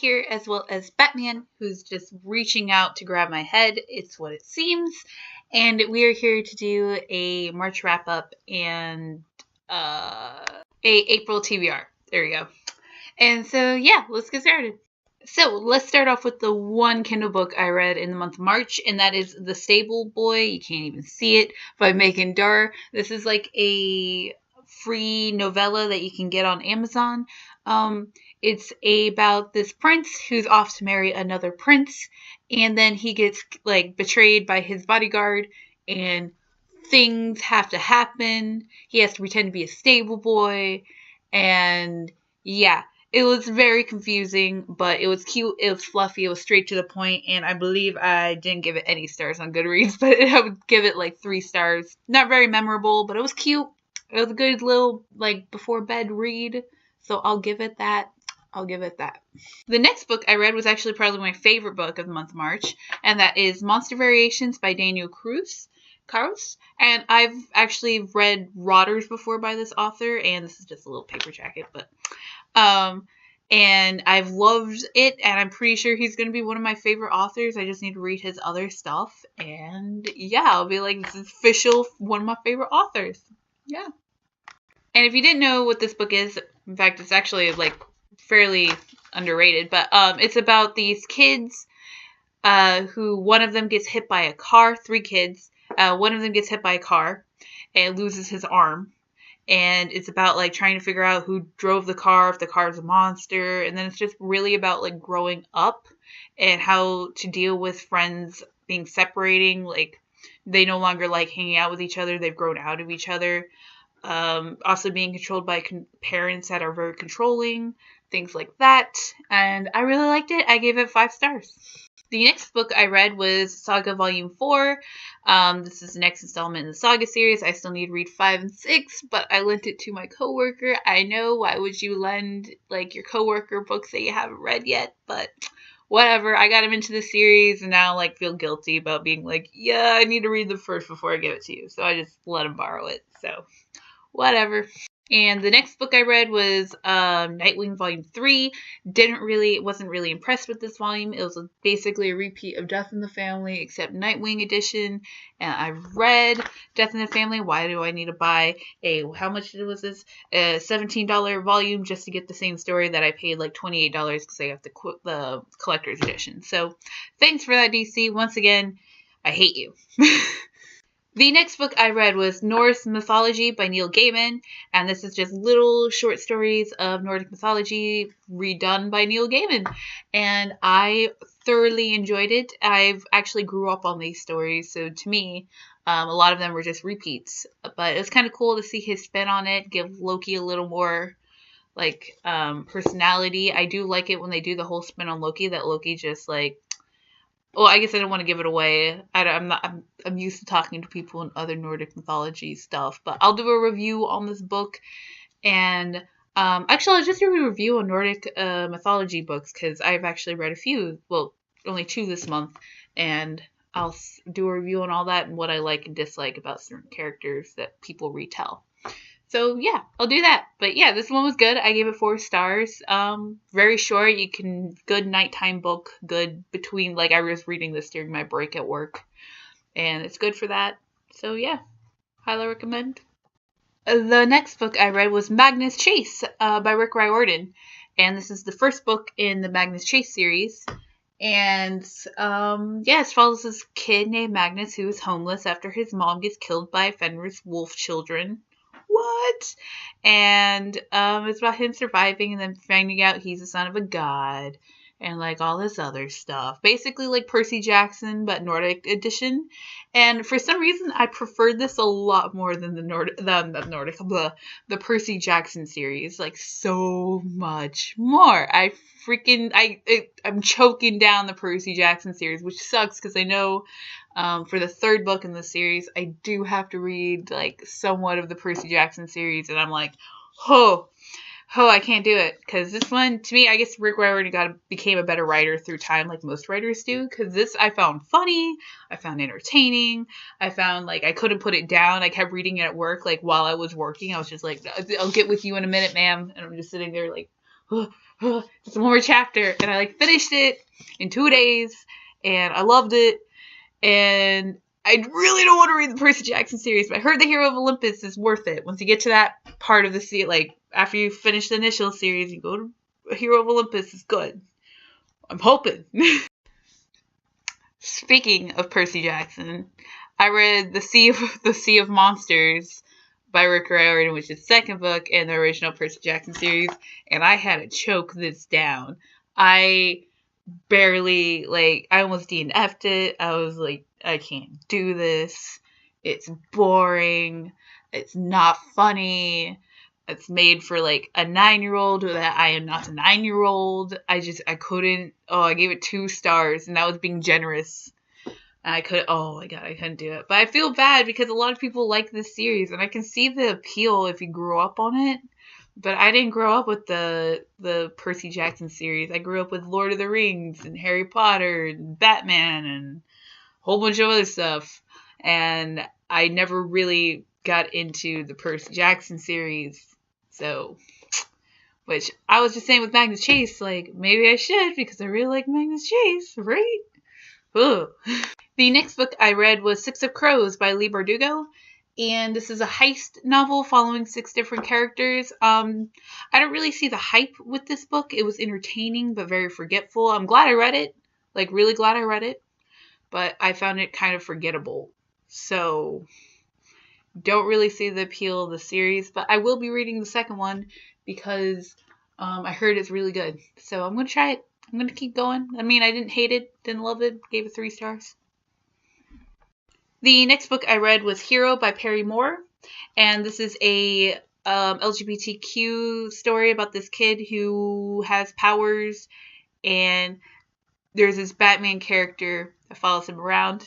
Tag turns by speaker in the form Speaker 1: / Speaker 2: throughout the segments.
Speaker 1: here, as well as Batman, who's just reaching out to grab my head. It's what it seems. And we are here to do a March wrap-up and a April TBR. There we go. And so, yeah, let's get started. So, let's start off with the one Kindle book I read in the month of March, and that is The Stable Boy, You Can't Even See It, by Megan Darr. This is like a free novella that you can get on Amazon. It's about this prince who's off to marry another prince, and then he gets like betrayed by his bodyguard, and things have to happen. He has to pretend to be a stable boy, and yeah, it was very confusing, but it was cute, it was fluffy, it was straight to the point, and I believe I didn't give it any stars on Goodreads, but I would give it like 3 stars. Not very memorable, but it was cute. It was a good little, like, before bed read, so I'll give it that. The next book I read was actually probably my favorite book of the month of March, and that is Monster Variations by Daniel Krauss. And I've actually read Rotters before by this author, and this is just a little paper jacket, but and I've loved it, and I'm pretty sure he's going to be one of my favorite authors. I just need to read his other stuff, and yeah, I'll be like, this is official, one of my favorite authors. Yeah. And if you didn't know what this book is, in fact, it's actually like fairly underrated, but it's about these kids who one of them gets hit by a car, 3 kids. One of them gets hit by a car and loses his arm. And it's about like trying to figure out who drove the car, if the car is a monster. And then it's just really about like growing up and how to deal with friends being separating. Like they no longer like hanging out with each other. They've grown out of each other. Also being controlled by parents that are very controlling, things like that. And I really liked it. I gave it 5 stars. The next book I read was Saga Volume 4. This is the next installment in the Saga series. I still need to read 5 and 6, but I lent it to my coworker. I know, why would you lend like your coworker books that you haven't read yet? But whatever. I got him into the series and now like feel guilty about being like, yeah, I need to read them first before I give it to you. So I just let him borrow it. So whatever. And the next book I read was Nightwing Volume 3. Wasn't really impressed with this volume. It was basically a repeat of Death in the Family, except Nightwing edition. And I read Death in the Family. Why do I need to buy how much was this? A $17 volume just to get the same story that I paid like $28 because I got the collector's edition. So thanks for that, DC. Once again, I hate you. The next book I read was Norse Mythology by Neil Gaiman, and this is just little short stories of Nordic mythology redone by Neil Gaiman, and I thoroughly enjoyed it. I've actually grew up on these stories, so to me, a lot of them were just repeats, but it was kind of cool to see his spin on it, give Loki a little more like personality. I do like it when they do the whole spin on Loki, that Loki just like, well, I guess I don't want to give it away. I'm used to talking to people in other Nordic mythology stuff, but I'll do a review on this book. And actually, I'll just do a review on Nordic mythology books because I've actually read a few. Well, only 2 this month, and I'll do a review on all that and what I like and dislike about certain characters that people retell. So yeah, I'll do that. But yeah, this one was good. I gave it 4 stars. Very short. Good nighttime book. Good between, like I was reading this during my break at work. And it's good for that. So yeah, highly recommend. The next book I read was Magnus Chase by Rick Riordan. And this is the first book in the Magnus Chase series. And yeah, it follows this kid named Magnus who is homeless after his mom gets killed by Fenris wolf children. What? And it's about him surviving and then finding out he's the son of a god and like all this other stuff. Basically like Percy Jackson, but Nordic edition. And for some reason, I preferred this a lot more than the Percy Jackson series. Like so much more. I'm choking down the Percy Jackson series, which sucks because I know for the 3rd book in the series, I do have to read like somewhat of the Percy Jackson series, and I'm like, I can't do it, because this one, to me, I guess Rick Riordan became a better writer through time, like most writers do, because this I found funny, I found entertaining, I found, like, I couldn't put it down, I kept reading it at work, like, while I was working, I was just like, I'll get with you in a minute, ma'am, and I'm just sitting there, like, just one more chapter. And I like finished it in 2 days, and I loved it. And I really don't want to read the Percy Jackson series, but I heard the Hero of Olympus is worth it. Once you get to that part of the series, like after you finish the initial series, you go to Hero of Olympus is good. I'm hoping. Speaking of Percy Jackson, I read The Sea of Monsters by Rick Riordan, which is the second book in the original Percy Jackson series, and I had to choke this down. I barely, I almost DNF'd it. I was like, I can't do this. It's boring. It's not funny. It's made for, a 9-year-old that I am not a 9-year-old. I couldn't. Oh, I gave it 2 stars, and that was being generous. And oh my god, I couldn't do it. But I feel bad because a lot of people like this series, and I can see the appeal if you grew up on it. But I didn't grow up with the Percy Jackson series. I grew up with Lord of the Rings and Harry Potter and Batman and a whole bunch of other stuff. And I never really got into the Percy Jackson series. So, which I was just saying with Magnus Chase, maybe I should because I really like Magnus Chase, right? Ugh. The next book I read was 6 of Crows by Leigh Bardugo. And this is a heist novel following 6 different characters. I don't really see the hype with this book. It was entertaining, but very forgetful. I'm glad I read it. Really glad I read it. But I found it kind of forgettable. So, don't really see the appeal of the series. But I will be reading the second one because I heard it's really good. So, I'm going to try it. I'm going to keep going. I mean, I didn't hate it. Didn't love it. Gave it 3 stars. The next book I read was Hero by Perry Moore, and this is a LGBTQ story about this kid who has powers, and there's this Batman character that follows him around,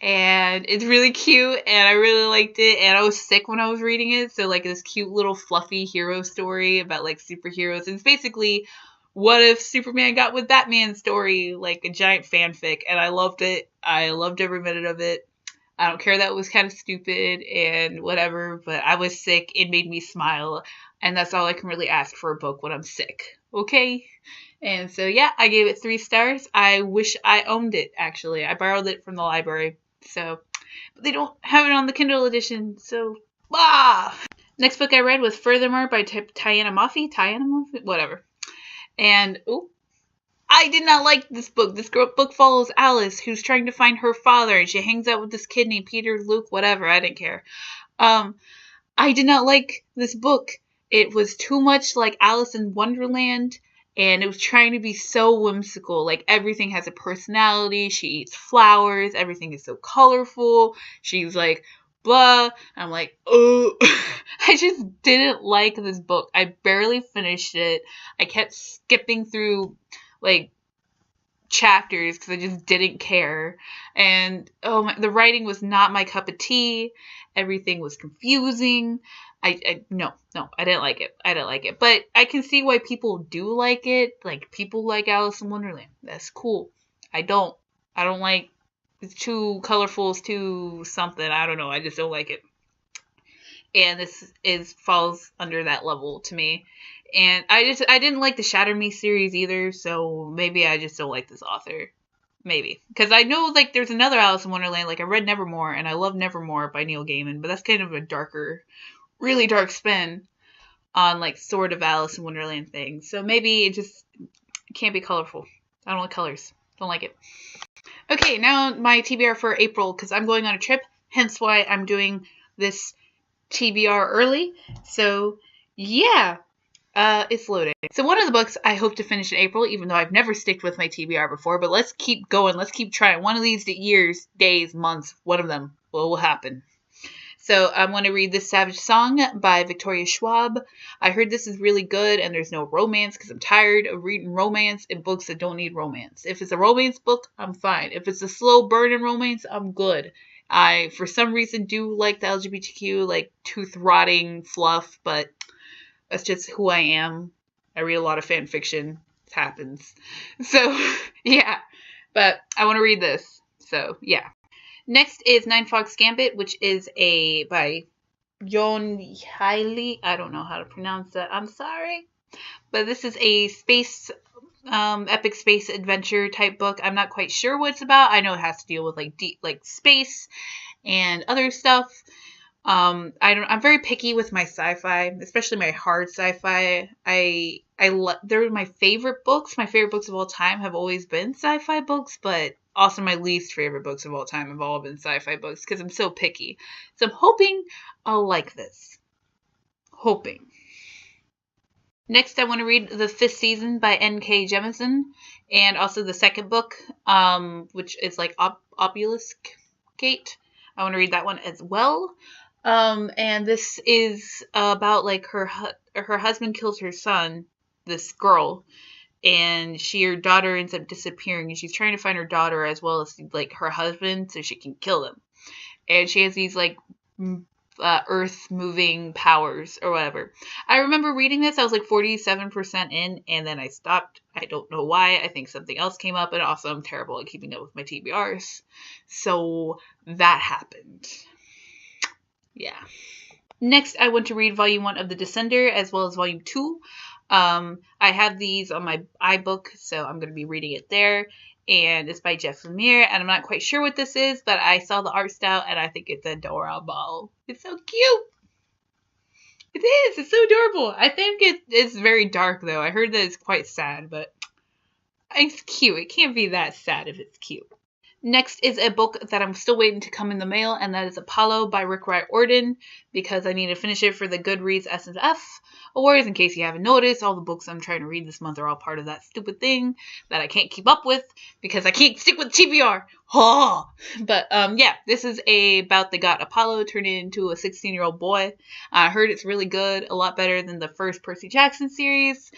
Speaker 1: and it's really cute, and I really liked it, and I was sick when I was reading it, so this cute little fluffy hero story about superheroes, and it's basically what if Superman got with Batman story, a giant fanfic, and I loved it. I loved every minute of it. I don't care that it was kind of stupid and whatever, but I was sick. It made me smile, and that's all I can really ask for a book when I'm sick. Okay? And so, yeah, I gave it 3 stars. I wish I owned it, actually. I borrowed it from the library, but they don't have it on the Kindle edition, so, Next book I read was Furthermore by Tiana Moffey, whatever. And, I did not like this book. This book follows Alice, who's trying to find her father, and she hangs out with this kid named Peter, Luke, whatever. I didn't care. I did not like this book. It was too much like Alice in Wonderland, and it was trying to be so whimsical. Everything has a personality. She eats flowers. Everything is so colorful. She's blah. I'm oh. I just didn't like this book. I barely finished it. I kept skipping through, chapters because I just didn't care. And, the writing was not my cup of tea. Everything was confusing. No, I didn't like it. I didn't like it. But I can see why people do like it. People like Alice in Wonderland. That's cool. I don't like it's too colorful, it's too something. I don't know. I just don't like it. And this falls under that level to me. And I didn't like the Shatter Me series either, so maybe I just don't like this author. Maybe. Because I know, there's another Alice in Wonderland. I read Nevermore, and I love Nevermore by Neil Gaiman, but that's kind of a darker, really dark spin on, sort of Alice in Wonderland thing. So maybe it just can't be colorful. I don't like colors. Don't like it. Okay, now my TBR for April, because I'm going on a trip, hence why I'm doing this TBR early. So, yeah, it's loading. So one of the books I hope to finish in April, even though I've never sticked with my TBR before, but let's keep going. Let's keep trying. One of these years, days, months, one of them will happen. So I want to read This Savage Song by Victoria Schwab. I heard this is really good, and there's no romance because I'm tired of reading romance in books that don't need romance. If it's a romance book, I'm fine. If it's a slow burn in romance, I'm good. I, for some reason, do like the LGBTQ, tooth-rotting fluff, but that's just who I am. I read a lot of fan fiction. It happens. So, yeah. But I want to read this. So, yeah. Next is Nine Fox Gambit, which is by Jon Hiley. I don't know how to pronounce that. I'm sorry. But this is a space, epic space adventure type book. I'm not quite sure what it's about. I know it has to deal with like deep, like space and other stuff. I'm very picky with my sci-fi, especially my hard sci-fi. They're my favorite books. My favorite books of all time have always been sci-fi books, but also my least favorite books of all time have all been sci-fi books because I'm so picky. So I'm hoping I'll like this. Hoping. Next, I want to read The Fifth Season by N.K. Jemisin, and also the second book, which is like Obelisk Gate. I want to read that one as well. And this is about like her husband kills her son, this girl, and her daughter ends up disappearing, and she's trying to find her daughter as well as like her husband so she can kill them. And she has these like earth moving powers or whatever. I remember reading this, I was like 47% in, and then I stopped. I don't know why. I think something else came up, and also I'm terrible at keeping up with my TBRs. So that happened. Yeah. Next, I want to read Volume 1 of The Descender as well as Volume 2. I have these on my iBook, so I'm going to be reading it there. And it's by Jeff Lemire, and I'm not quite sure what this is, but I saw the art style, and I think it's adorable. It's so cute. It is. It's so adorable. I think it's very dark, though. I heard that it's quite sad, but it's cute. It can't be that sad if it's cute. Next is a book that I'm still waiting to come in the mail, and that is Apollo by Rick Riordan, because I need to finish it for the Goodreads S&F Awards. In case you haven't noticed, all the books I'm trying to read this month are all part of that stupid thing that I can't keep up with because I can't stick with TBR. Oh! But yeah, this is about they got Apollo turned into a 16-year-old boy. I heard it's really good, a lot better than the first Percy Jackson series.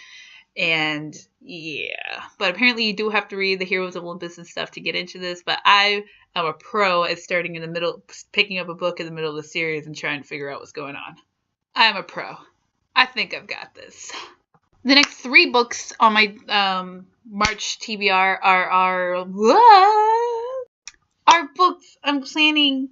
Speaker 1: And yeah, but apparently you do have to read the Heroes of Olympus and stuff to get into this. But I am a pro at starting in the middle, picking up a book in the middle of the series and trying to figure out what's going on. I am a pro. I think I've got this. The next 3 books on my March TBR are books I'm planning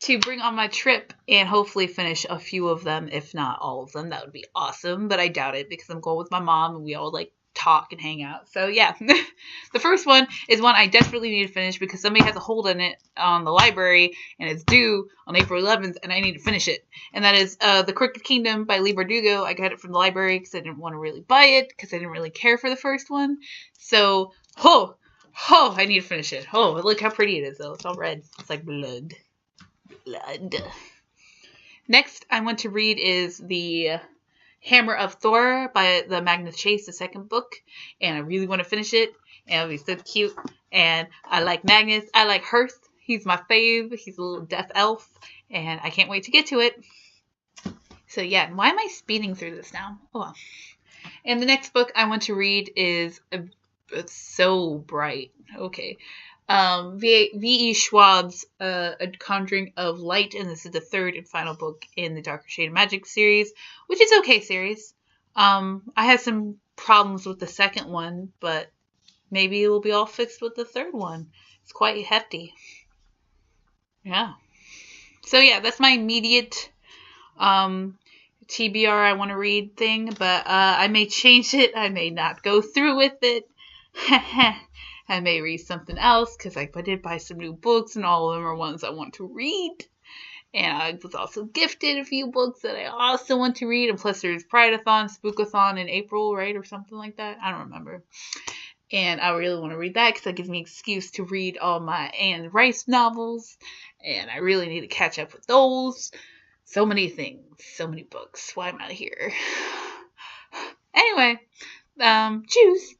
Speaker 1: to bring on my trip and hopefully finish a few of them, if not all of them. That would be awesome, but I doubt it because I'm going with my mom and we all like talk and hang out. So yeah, the first one is one I desperately need to finish because somebody has a hold on it on the library and it's due on April 11th and I need to finish it. And that is The Crooked Kingdom by Lee Bardugo. I got it from the library because I didn't want to really buy it because I didn't really care for the first one. So, I need to finish it. Oh, look how pretty it is though. It's all red. It's like blood. Next, I want to read is The Hammer of Thor by the Magnus Chase, the second book, and I really want to finish it, and it'll be so cute, and I like Magnus, I like Hearth, he's my fave, he's a little death elf, and I can't wait to get to it. So yeah, why am I speeding through this now? Oh well. And the next book I want to read is it's so bright. Okay. V.E. Schwab's A Conjuring of Light, and this is the 3rd and final book in the Darker Shade of Magic series, which is okay series. I had some problems with the second one, but maybe it will be all fixed with the 3rd one. It's quite hefty. Yeah. So yeah, that's my immediate TBR I want to read thing, but I may change it. I may not go through with it. I may read something else because I did buy some new books and all of them are ones I want to read. And I was also gifted a few books that I also want to read. And plus there's Pride-a-thon, Spookathon in April, right? Or something like that. I don't remember. And I really want to read that because that gives me an excuse to read all my Anne Rice novels. And I really need to catch up with those. So many things. So many books. Why am I here? Anyway, choose.